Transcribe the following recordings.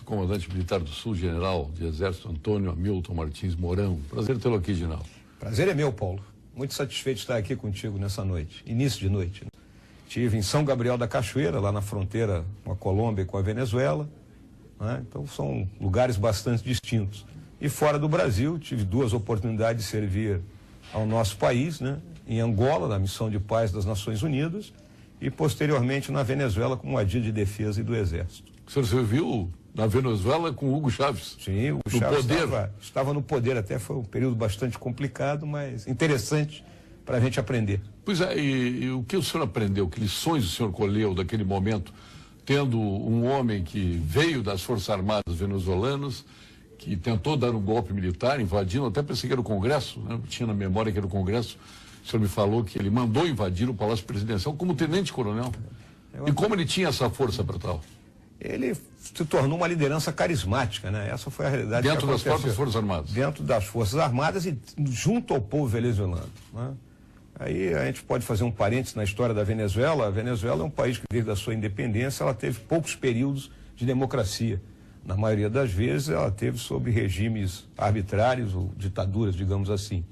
Comandante militar do Sul, general de Exército Antônio Hamilton Martins Mourão. Prazer tê-lo aqui, general. Prazer é meu, Paulo. Muito satisfeito de estar aqui contigo nessa noite, início de noite. Estive em São Gabriel da Cachoeira, lá na fronteira com a Colômbia e com a Venezuela, né? Então são lugares bastante distintos. E fora do Brasil, tive duas oportunidades de servir ao nosso país, né? Em Angola, na Missão de Paz das Nações Unidas, e posteriormente na Venezuela como agente de defesa e do Exército. O senhor serviu na Venezuela com Hugo Chávez? Sim, Hugo Chávez estava no poder, até foi um período bastante complicado, mas interessante para a gente aprender. Pois é, e o que o senhor aprendeu, que lições o senhor colheu daquele momento, tendo um homem que veio das Forças Armadas venezuelanas, que tentou dar um golpe militar, invadindo, até pensei que era o Congresso, né? Tinha na memória que era o Congresso. O senhor me falou que ele mandou invadir o Palácio Presidencial como tenente-coronel. E como ele tinha essa força para tal? Ele se tornou uma liderança carismática, né? Essa foi a realidade. Dentro das próprias Forças Armadas? Dentro das Forças Armadas e junto ao povo venezuelano, né? Aí a gente pode fazer um parênteses na história da Venezuela. A Venezuela é um país que, desde a sua independência, ela teve poucos períodos de democracia. Na maioria das vezes, ela teve sob regimes arbitrários ou ditaduras, digamos assim.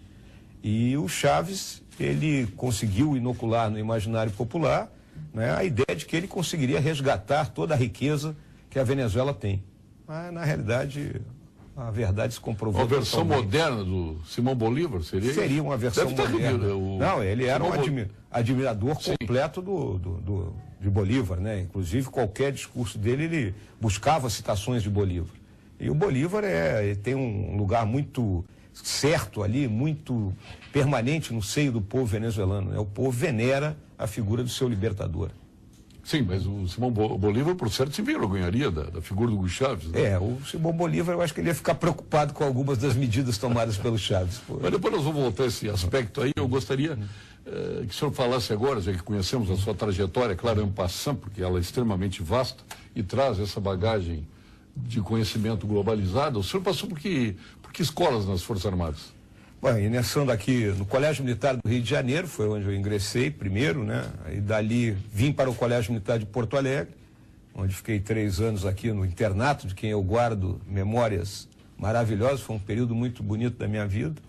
E o Chávez, ele conseguiu inocular no imaginário popular, né, a ideia de que ele conseguiria resgatar toda a riqueza que a Venezuela tem. Mas, na realidade, a verdade se comprovou. Uma versão moderna do Simão Bolívar, seria? Seria uma versão moderna. Não, ele era um admirador completo de Bolívar, né? Inclusive, qualquer discurso dele, ele buscava citações de Bolívar. E o Bolívar tem um lugar muito certo ali, muito permanente no seio do povo venezuelano, né? O povo venera a figura do seu libertador. Sim, mas o Simão Bolívar, por certo, se envergonharia da figura do Hugo Chávez, né? O Simão Bolívar, eu acho que ele ia ficar preocupado com algumas das medidas tomadas pelo Chávez. Mas depois nós vamos voltar a esse aspecto aí. Eu gostaria que o senhor falasse agora, já que conhecemos a sua trajetória, claro, en passant, porque ela é extremamente vasta e traz essa bagagem de conhecimento globalizado. O senhor passou por que escolas nas Forças Armadas? Bom, iniciando aqui no Colégio Militar do Rio de Janeiro, foi onde eu ingressei primeiro, né? E dali vim para o Colégio Militar de Porto Alegre, onde fiquei 3 anos aqui no internato, de quem eu guardo memórias maravilhosas, foi um período muito bonito da minha vida.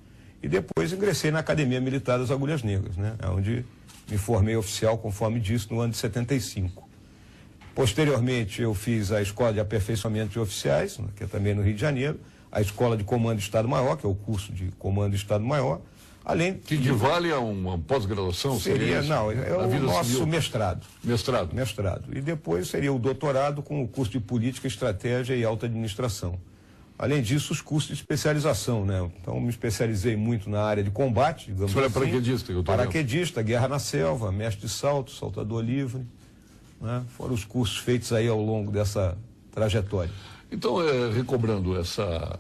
E depois ingressei na Academia Militar das Agulhas Negras, né? Onde me formei oficial, conforme disse, no ano de 75. Posteriormente, eu fiz a Escola de Aperfeiçoamento de Oficiais, que é também no Rio de Janeiro, a Escola de Comando de Estado-Maior, que é o curso de Comando de Estado-Maior, além... Que equivale a uma pós-graduação? Não, é o nosso mestrado. Mestrado. Mestrado. E depois seria o doutorado com o curso de Política, Estratégia e Alta Administração. Além disso, os cursos de especialização, né? Então, me especializei muito na área de combate, digamos assim. O senhor é paraquedista? Paraquedista, guerra na selva, mestre de salto, saltador livre, né? Foram os cursos feitos aí ao longo dessa trajetória. Então, recobrando essa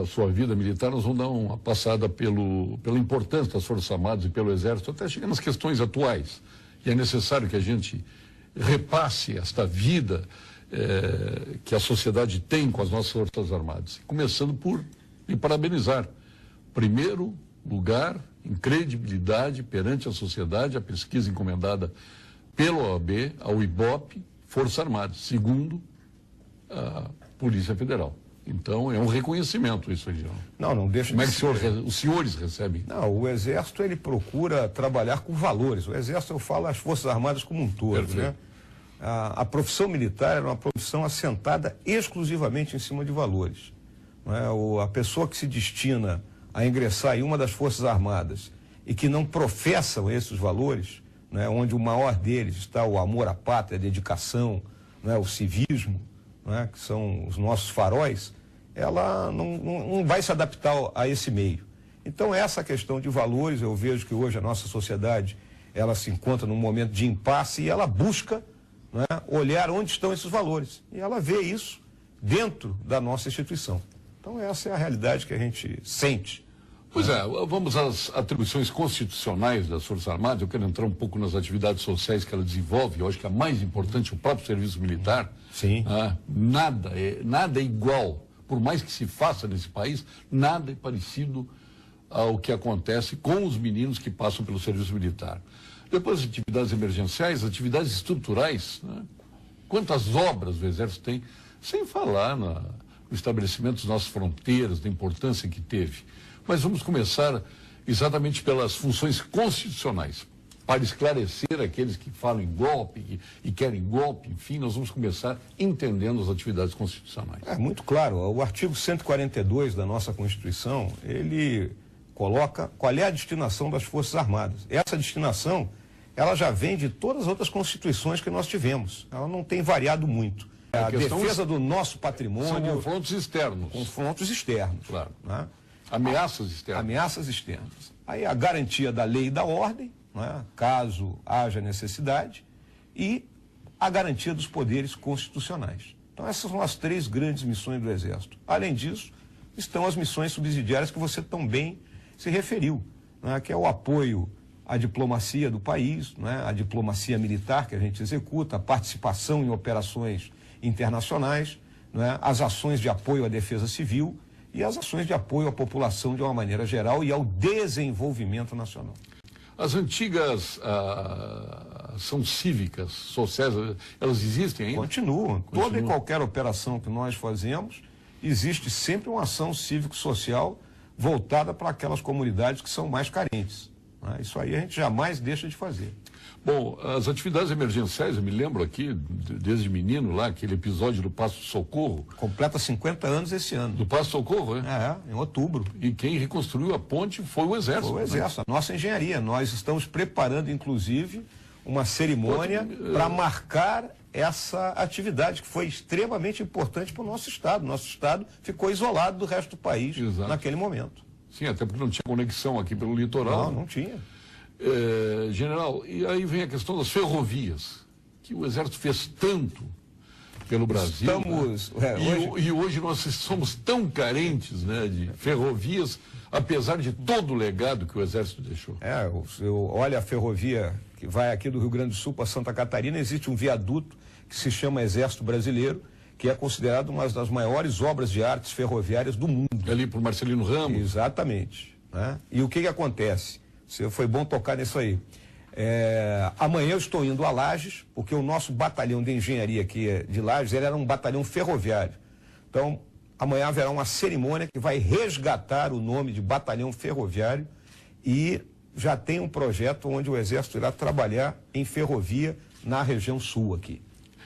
sua vida militar, nós vamos dar uma passada pela importância das Forças Armadas e pelo Exército, até chegar nas questões atuais. E é necessário que a gente repasse esta vida que a sociedade tem com as nossas Forças Armadas. Começando por lhe parabenizar. Primeiro lugar, em credibilidade perante a sociedade, a pesquisa encomendada pela OAB, ao IBOP, Forças Armadas. Segundo, a Polícia Federal. Então, é um reconhecimento isso aí. Não deixa de ser. Como é que os senhores recebem? Não, o Exército, ele procura trabalhar com valores. O Exército, eu falo as Forças Armadas como um todo, né? A profissão militar é uma profissão assentada exclusivamente em cima de valores. Não é? A pessoa que se destina a ingressar em uma das Forças Armadas e que não professam esses valores, né, onde o maior deles está o amor à pátria, a dedicação, né, o civismo, né, que são os nossos faróis, ela não vai se adaptar a esse meio. Então, essa questão de valores, eu vejo que hoje a nossa sociedade, ela se encontra num momento de impasse e ela busca, né, olhar onde estão esses valores. E ela vê isso dentro da nossa instituição. Então, essa é a realidade que a gente sente. Pois vamos às atribuições constitucionais das Forças Armadas. Eu quero entrar um pouco nas atividades sociais que ela desenvolve. Eu acho que a mais importante é o próprio serviço militar. Sim. Nada é igual, por mais que se faça nesse país, nada é parecido ao que acontece com os meninos que passam pelo serviço militar. Depois, as atividades emergenciais, atividades estruturais, né? Quantas obras o Exército tem Sem falar no estabelecimento das nossas fronteiras, da importância que teve. Mas vamos começar exatamente pelas funções constitucionais. Para esclarecer aqueles que falam em golpe e querem golpe, enfim, nós vamos começar entendendo as atividades constitucionais. É muito claro, o artigo 142 da nossa Constituição, ele coloca qual é a destinação das Forças Armadas. Essa destinação, ela já vem de todas as outras constituições que nós tivemos. Ela não tem variado muito. A defesa do nosso patrimônio... São confrontos externos. Confrontos externos. Claro. Né? Ameaças externas. Ameaças externas. Aí a garantia da lei e da ordem, né? Caso haja necessidade, e a garantia dos poderes constitucionais. Então essas são as 3 grandes missões do Exército. Além disso, estão as missões subsidiárias que você tão bem se referiu, né? Que é o apoio à diplomacia do país, né? A diplomacia militar que a gente executa, a participação em operações internacionais, né? As ações de apoio à defesa civil e as ações de apoio à população de uma maneira geral e ao desenvolvimento nacional. As antigas ação cívicas, sociais, elas existem ainda? Continuam. Toda e qualquer operação que nós fazemos, existe sempre uma ação cívico-social voltada para aquelas comunidades que são mais carentes. Né? Isso aí a gente jamais deixa de fazer. Bom, as atividades emergenciais, eu me lembro aqui, desde menino lá, aquele episódio do Passo Socorro. Completa 50 anos esse ano. Do Passo Socorro, né? Em outubro. E quem reconstruiu a ponte foi o Exército. Foi o Exército, a nossa engenharia. Nós estamos preparando, inclusive, uma cerimônia para marcar essa atividade que foi extremamente importante para o nosso Estado. Nosso Estado ficou isolado do resto do país naquele momento. Sim, até porque não tinha conexão aqui pelo litoral. Não tinha. General, e aí vem a questão das ferrovias, que o Exército fez tanto pelo Brasil. E hoje nós somos tão carentes, né, de ferrovias, apesar de todo o legado que o Exército deixou. Olha a ferrovia que vai aqui do Rio Grande do Sul para Santa Catarina, existe um viaduto que se chama Exército Brasileiro, que é considerado uma das maiores obras de artes ferroviárias do mundo. Ali por Marcelino Ramos. Exatamente. Né? E o que acontece? Foi bom tocar nisso aí. Amanhã eu estou indo a Lages, porque o nosso batalhão de engenharia aqui de Lages, ele era um batalhão ferroviário. Então, amanhã haverá uma cerimônia que vai resgatar o nome de batalhão ferroviário e já tem um projeto onde o Exército irá trabalhar em ferrovia na região sul aqui.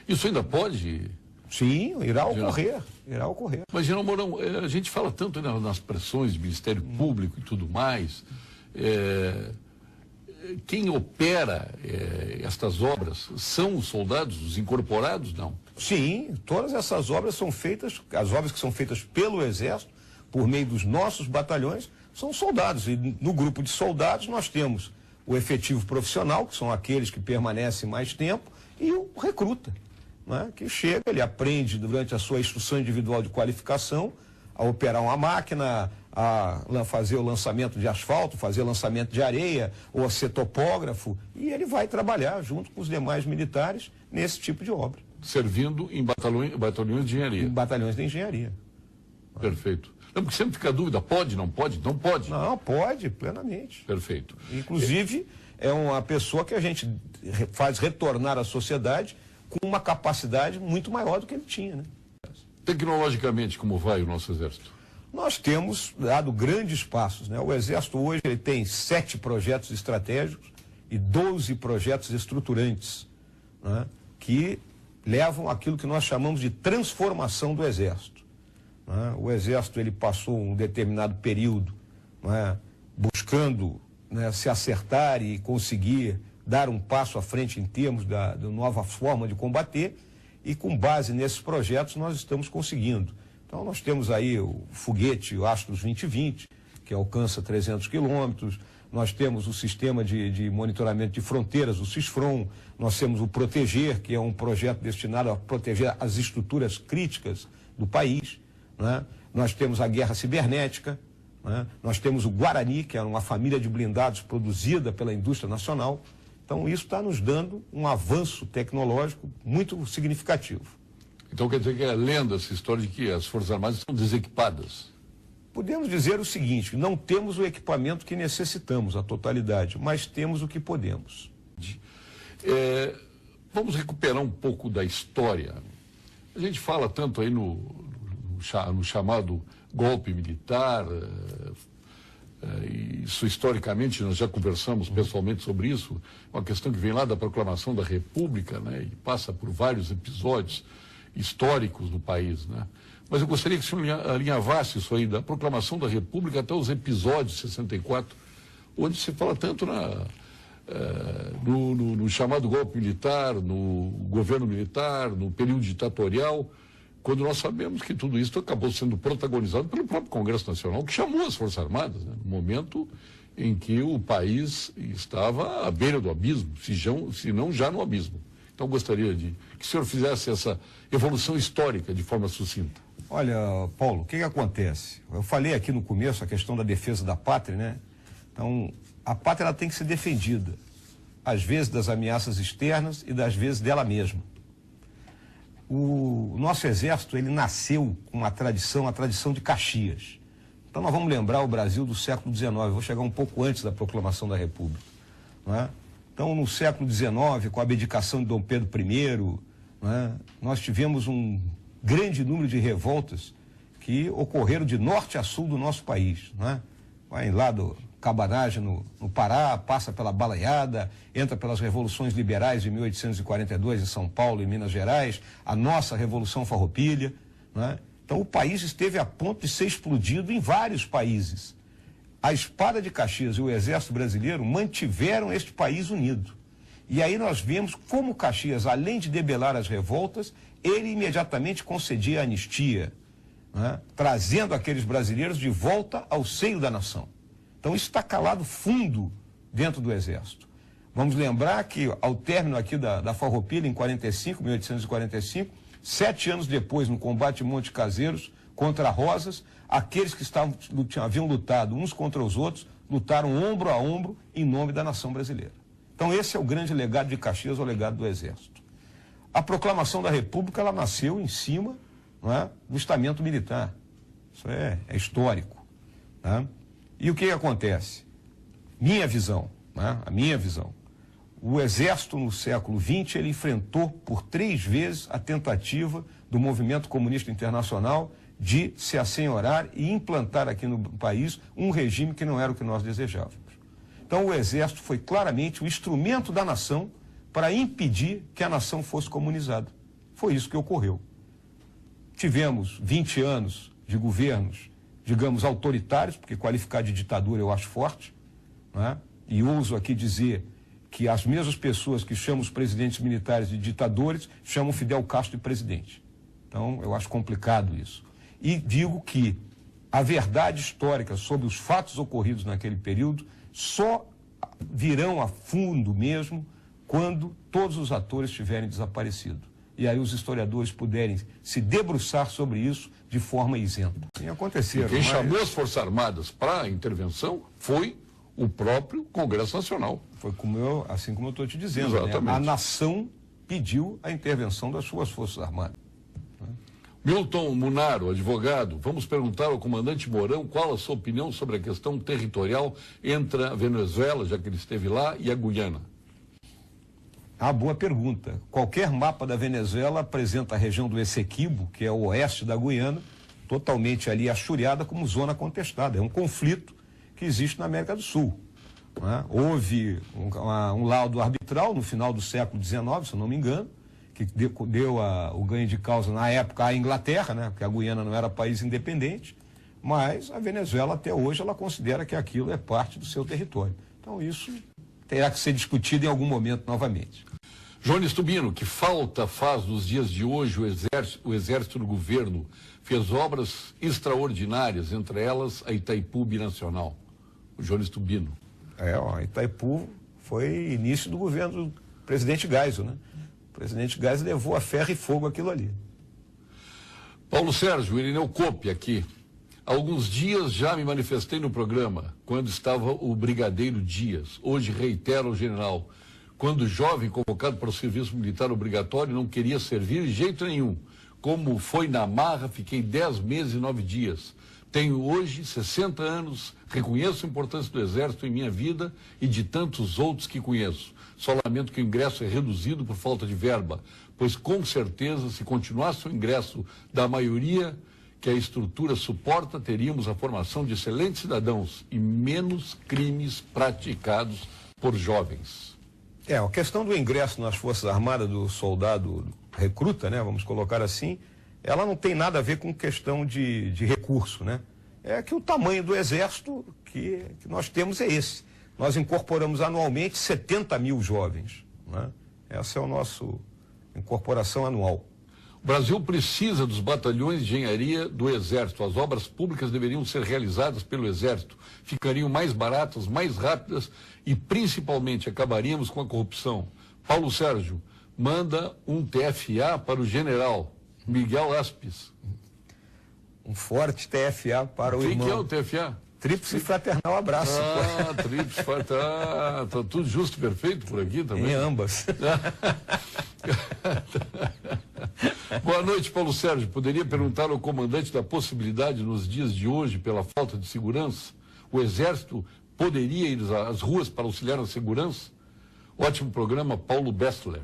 Isso ainda pode? Sim, irá ocorrer. Mas, General Mourão, a gente fala tanto, né, nas pressões do Ministério Público e tudo mais. Quem opera estas obras são os soldados, os incorporados, não? Sim, todas essas obras são feitas, as obras que são feitas pelo Exército, por meio dos nossos batalhões, são soldados. E no grupo de soldados nós temos o efetivo profissional, que são aqueles que permanecem mais tempo, e o recruta, né, que chega, ele aprende durante a sua instrução individual de qualificação a operar uma máquina, a fazer o lançamento de asfalto, fazer lançamento de areia, ou a ser topógrafo, e ele vai trabalhar junto com os demais militares nesse tipo de obra. Servindo em batalhões de engenharia. Em batalhões de engenharia. Perfeito. Não, porque sempre fica a dúvida, pode, não pode? Não pode. Não, pode, plenamente. Perfeito. Inclusive, é uma pessoa que a gente faz retornar à sociedade com uma capacidade muito maior do que ele tinha, né? Tecnologicamente, como vai o nosso Exército? Nós temos dado grandes passos, né? O Exército hoje ele tem 7 projetos estratégicos e 12 projetos estruturantes, né, que levam aquilo que nós chamamos de transformação do Exército. Né? O Exército ele passou um determinado período, né, buscando, né, se acertar e conseguir dar um passo à frente em termos da nova forma de combater, e com base nesses projetos nós estamos conseguindo. Então nós temos aí o foguete, o Astros 2020, que alcança 300 quilômetros, nós temos o sistema de monitoramento de fronteiras, o CISFRON, nós temos o Proteger, que é um projeto destinado a proteger as estruturas críticas do país, né? Nós temos a guerra cibernética, né? Nós temos o Guarani, que é uma família de blindados produzida pela indústria nacional. Então isso está nos dando um avanço tecnológico muito significativo. Então quer dizer que é lenda essa história de que as Forças Armadas estão desequipadas? Podemos dizer o seguinte, não temos o equipamento que necessitamos, a totalidade, mas temos o que podemos. Vamos recuperar um pouco da história. A gente fala tanto aí no chamado golpe militar, isso historicamente nós já conversamos pessoalmente sobre isso, uma questão que vem lá da proclamação da República, né, e passa por vários episódios históricos do país, né? Mas eu gostaria que o senhor alinhavasse isso aí, da proclamação da República até os episódios de 64, onde se fala tanto no chamado golpe militar, no governo militar, no período ditatorial, quando nós sabemos que tudo isso acabou sendo protagonizado pelo próprio Congresso Nacional, que chamou as Forças Armadas, né, no momento em que o país estava à beira do abismo, se não já no abismo. Então, gostaria que o senhor fizesse essa evolução histórica de forma sucinta. Olha, Paulo, o que acontece? Eu falei aqui no começo a questão da defesa da pátria, né? Então, a pátria ela tem que ser defendida, às vezes das ameaças externas e das vezes dela mesma. O nosso exército, ele nasceu com uma tradição, a tradição de Caxias. Então nós vamos lembrar o Brasil do século XIX, vou chegar um pouco antes da proclamação da República, não é? Então no século XIX, com a abdicação de Dom Pedro I, não é? Nós tivemos um grande número de revoltas que ocorreram de norte a sul do nosso país, não é? Vai lá do Cabanagem no Pará, passa pela Balaiada, entra pelas revoluções liberais de 1842 em São Paulo e Minas Gerais, a nossa Revolução Farroupilha, né? Então o país esteve a ponto de ser explodido em vários países. A Espada de Caxias e o Exército Brasileiro mantiveram este país unido. E aí nós vemos como Caxias, além de debelar as revoltas, ele imediatamente concedia anistia, né? Trazendo aqueles brasileiros de volta ao seio da nação. Então isso está calado fundo dentro do Exército. Vamos lembrar que ao término aqui da Farroupilha, em 1845, 7 anos depois, no combate Monte Caseiros contra Rosas, aqueles que haviam lutado uns contra os outros, lutaram ombro a ombro em nome da nação brasileira. Então esse é o grande legado de Caxias, o legado do Exército. A proclamação da República, ela nasceu em cima, não é, do estamento militar. Isso é histórico, tá? E o que acontece? Minha visão, né? A minha visão. O Exército no século XX, ele enfrentou por 3 vezes a tentativa do movimento comunista internacional de se assenhorar e implantar aqui no país um regime que não era o que nós desejávamos. Então o Exército foi claramente o instrumento da nação para impedir que a nação fosse comunizada. Foi isso que ocorreu. Tivemos 20 anos de governos, digamos, autoritários, porque qualificar de ditadura eu acho forte, né? E ouso aqui dizer que as mesmas pessoas que chamam os presidentes militares de ditadores chamam Fidel Castro de presidente. Então, eu acho complicado isso. E digo que a verdade histórica sobre os fatos ocorridos naquele período só virão a fundo mesmo quando todos os atores tiverem desaparecido. E aí os historiadores puderem se debruçar sobre isso de forma isenta. Sim, aconteceram. Quem chamou as Forças Armadas para a intervenção foi o próprio Congresso Nacional. Foi assim como eu estou te dizendo. Exatamente. Né? A nação pediu a intervenção das suas Forças Armadas. Milton Munaro, advogado, vamos perguntar ao comandante Mourão qual a sua opinião sobre a questão territorial entre a Venezuela, já que ele esteve lá, e a Guiana. Ah, boa pergunta. Qualquer mapa da Venezuela apresenta a região do Essequibo, que é o oeste da Guiana, totalmente ali achuriada como zona contestada. É um conflito que existe na América do Sul. Né? Houve um laudo arbitral no final do século XIX, se eu não me engano, que deu o ganho de causa na época à Inglaterra, né? Porque a Guiana não era país independente, mas a Venezuela até hoje ela considera que aquilo é parte do seu território. Então isso terá que ser discutido em algum momento novamente. Jones Tubino, que falta faz nos dias de hoje o exército do governo fez obras extraordinárias, entre elas a Itaipu Binacional. O Jones Tubino. Itaipu foi início do governo do presidente Geisel, né? O presidente Geisel levou a ferro e fogo aquilo ali. Paulo Sérgio, Irineu Coppe aqui. Há alguns dias já me manifestei no programa, quando estava o brigadeiro Dias. Hoje reitero ao general, quando jovem convocado para o serviço militar obrigatório, não queria servir de jeito nenhum. Como foi na marra, fiquei 10 meses e 9 dias. Tenho hoje 60 anos, reconheço a importância do Exército em minha vida e de tantos outros que conheço. Só lamento que o ingresso é reduzido por falta de verba, pois com certeza, se continuasse o ingresso da maioria que a estrutura suporta, teríamos a formação de excelentes cidadãos e menos crimes praticados por jovens. A questão do ingresso nas Forças Armadas do soldado recruta, né, vamos colocar assim, ela não tem nada a ver com questão de recurso, né? É que o tamanho do Exército que nós temos é esse. Nós incorporamos anualmente 70 mil jovens, né? Essa é a nossa incorporação anual. O Brasil precisa dos batalhões de engenharia do Exército. As obras públicas deveriam ser realizadas pelo Exército. Ficariam mais baratas, mais rápidas e, principalmente, acabaríamos com a corrupção. Paulo Sérgio, manda um TFA para o general Miguel Aspes. Um forte TFA para o irmão. O que é o TFA? Tríplice fraternal abraço. Tríplice fraternal. Tá tudo justo e perfeito por aqui também. Em ambas. Boa noite, Paulo Sérgio. Poderia perguntar ao comandante da possibilidade, nos dias de hoje, pela falta de segurança, o Exército poderia ir às ruas para auxiliar na segurança? Ótimo programa, Paulo Bestler.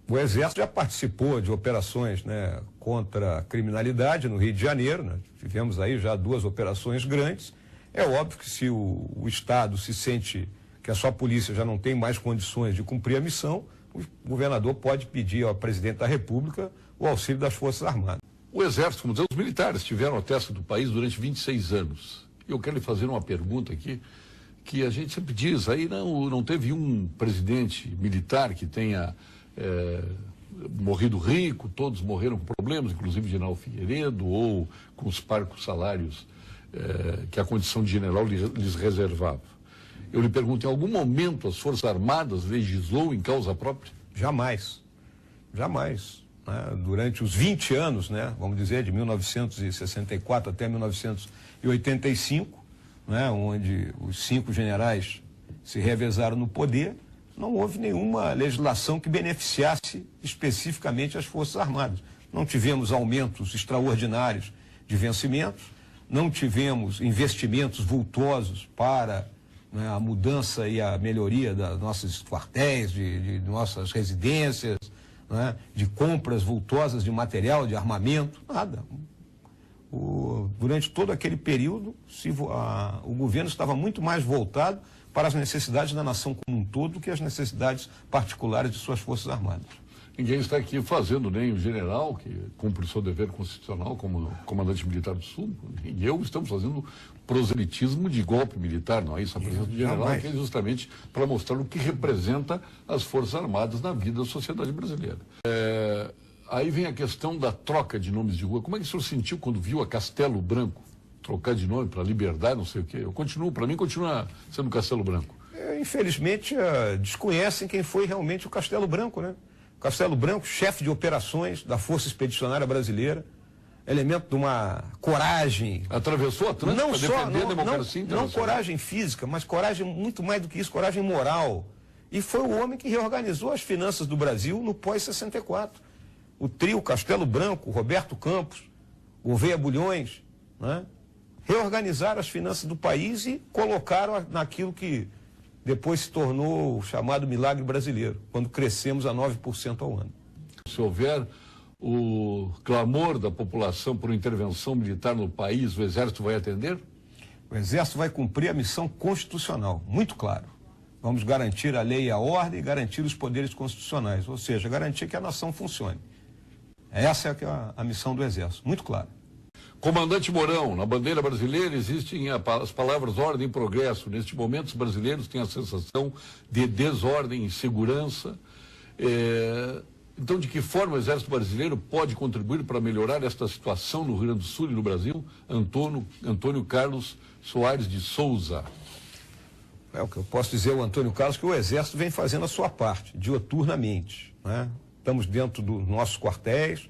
O Exército já participou de operações, né, contra a criminalidade no Rio de Janeiro, né? Tivemos aí já 2 operações grandes. É óbvio que se o Estado se sente que a sua polícia já não tem mais condições de cumprir a missão, o governador pode pedir ao presidente da República o auxílio das Forças Armadas. O Exército, como dizer, os militares tiveram a testa do país durante 26 anos. Eu quero lhe fazer uma pergunta aqui, que a gente sempre diz, aí não teve um presidente militar que tenha morrido rico, todos morreram com problemas, inclusive o general Figueiredo, ou com os parcos salários que a condição de general lhes reservava. Eu lhe pergunto, em algum momento as Forças Armadas legislou em causa própria? Jamais. Jamais. Né? Durante os 20 anos, né, vamos dizer, de 1964 até 1985, né, onde os 5 generais se revezaram no poder, não houve nenhuma legislação que beneficiasse especificamente as Forças Armadas. Não tivemos aumentos extraordinários de vencimentos, não tivemos investimentos vultosos para, né, a mudança e a melhoria das nossos quartéis, de nossas residências, né, de compras vultosas de material, de armamento, nada. Durante todo aquele período, o governo estava muito mais voltado para as necessidades da nação como um todo do que as necessidades particulares de suas Forças Armadas. Ninguém está aqui fazendo, nem o general, que cumpre o seu dever constitucional como comandante militar do Sul, nem eu, estamos fazendo proselitismo de golpe militar, não é isso? A presença do general é justamente para mostrar o que representa as Forças Armadas na vida da sociedade brasileira. Aí vem a questão da troca de nomes de rua. Como é que o senhor sentiu quando viu a Castelo Branco trocar de nome para Liberdade, não sei o quê? Para mim continua sendo Castelo Branco. Infelizmente, desconhecem quem foi realmente o Castelo Branco, né? Castelo Branco, chefe de operações da Força Expedicionária Brasileira, elemento de uma coragem. Atravessou a Atlântica para defender a democracia internacional. Não coragem física, mas coragem muito mais do que isso, coragem moral. E foi o homem que reorganizou as finanças do Brasil no pós-64. O trio Castelo Branco, Roberto Campos, Gouveia Bulhões, né? Reorganizaram as finanças do país e colocaram naquilo que depois se tornou o chamado milagre brasileiro, quando crescemos a 9% ao ano. Se houver o clamor da população por intervenção militar no país, o Exército vai atender? O Exército vai cumprir a missão constitucional, muito claro. Vamos garantir a lei e a ordem e garantir os poderes constitucionais, ou seja, garantir que a nação funcione. Essa é a missão do Exército, muito claro. Comandante Mourão, na bandeira brasileira existem as palavras ordem e progresso. Neste momento, os brasileiros têm a sensação de desordem e insegurança. Então, de que forma o Exército Brasileiro pode contribuir para melhorar esta situação no Rio Grande do Sul e no Brasil? Antônio Carlos Soares de Souza. O que eu posso dizer ao Antônio Carlos, que o Exército vem fazendo a sua parte, dioturnamente, né? Estamos dentro dos nossos quartéis,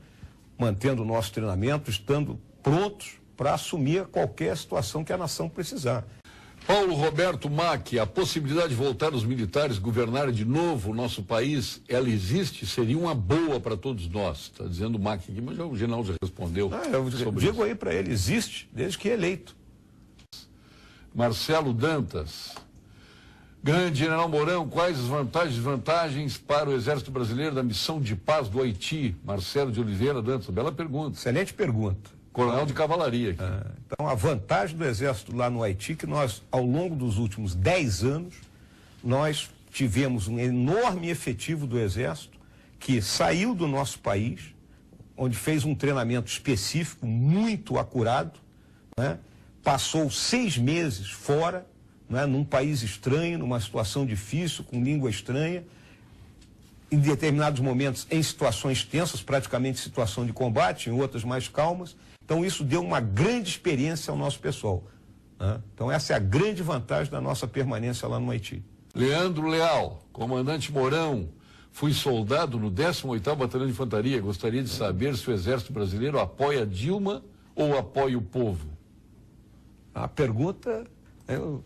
mantendo o nosso treinamento, estando prontos para assumir qualquer situação que a nação precisar. Paulo Roberto Mack, a possibilidade de voltar os militares governarem de novo o nosso país, ela existe? Seria uma boa para todos nós, está dizendo o Mack aqui, mas o general já respondeu. Eu digo aí para ele, existe, desde que eleito. Marcelo Dantas, grande general Mourão, quais as vantagens e desvantagens para o Exército Brasileiro da missão de paz do Haiti? Marcelo de Oliveira Dantas, bela pergunta. Excelente pergunta. Coronel de Cavalaria aqui. Então, a vantagem do Exército lá no Haiti, que nós, ao longo dos últimos 10 anos, nós tivemos um enorme efetivo do Exército que saiu do nosso país, onde fez um treinamento específico, muito acurado, né? Passou 6 meses fora, né? Num país estranho, numa situação difícil, com língua estranha, em determinados momentos em situações tensas, praticamente situação de combate, em outras mais calmas. Então, isso deu uma grande experiência ao nosso pessoal, né? Então, essa é a grande vantagem da nossa permanência lá no Haiti. Leandro Leal, comandante Mourão, fui soldado no 18º Batalhão de Infantaria. Gostaria de saber se o Exército Brasileiro apoia Dilma ou apoia o povo? A pergunta...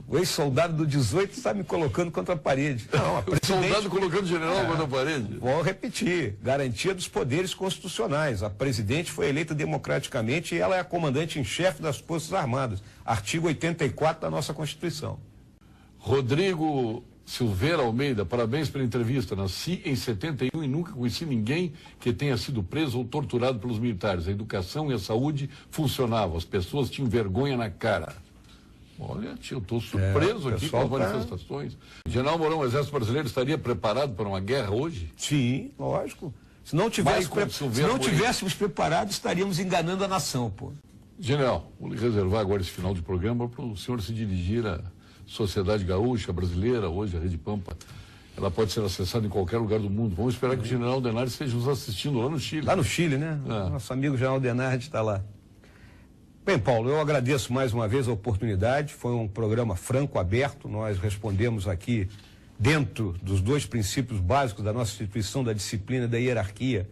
O ex-soldado do 18 está me colocando contra a parede. Não, o soldado colocando o general contra a parede? Vou repetir, garantia dos poderes constitucionais. A presidente foi eleita democraticamente e ela é a comandante em chefe das Forças Armadas. Artigo 84 da nossa Constituição. Rodrigo Silveira Almeida, parabéns pela entrevista. Nasci em 71 e nunca conheci ninguém que tenha sido preso ou torturado pelos militares. A educação e a saúde funcionavam, as pessoas tinham vergonha na cara. Olha, tio, eu estou surpreso aqui com as manifestações. General Mourão, o Exército Brasileiro estaria preparado para uma guerra hoje? Sim, lógico. Se não tivéssemos preparado, estaríamos enganando a nação, pô. General, vou lhe reservar agora esse final de programa para o senhor se dirigir à sociedade gaúcha brasileira, hoje a Rede Pampa. Ela pode ser acessada em qualquer lugar do mundo. Vamos esperar que o general Denardi esteja nos assistindo lá no Chile. Lá no Chile, né? Nosso amigo general Denardi está lá. Bem, Paulo, eu agradeço mais uma vez a oportunidade. Foi um programa franco, aberto. Nós respondemos aqui dentro dos 2 princípios básicos da nossa instituição, da disciplina e da hierarquia,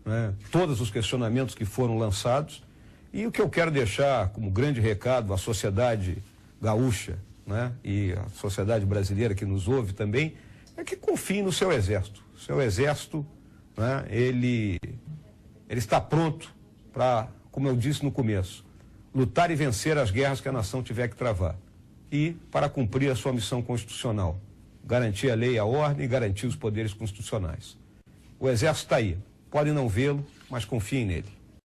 né? Todos os questionamentos que foram lançados. E o que eu quero deixar como grande recado à sociedade gaúcha, né? E à sociedade brasileira que nos ouve também, é que confie no seu Exército. O seu Exército, né? Ele está pronto para, como eu disse no começo, lutar e vencer as guerras que a nação tiver que travar. E para cumprir a sua missão constitucional. Garantir a lei e a ordem e garantir os poderes constitucionais. O Exército está aí. Podem não vê-lo, mas confiem nele.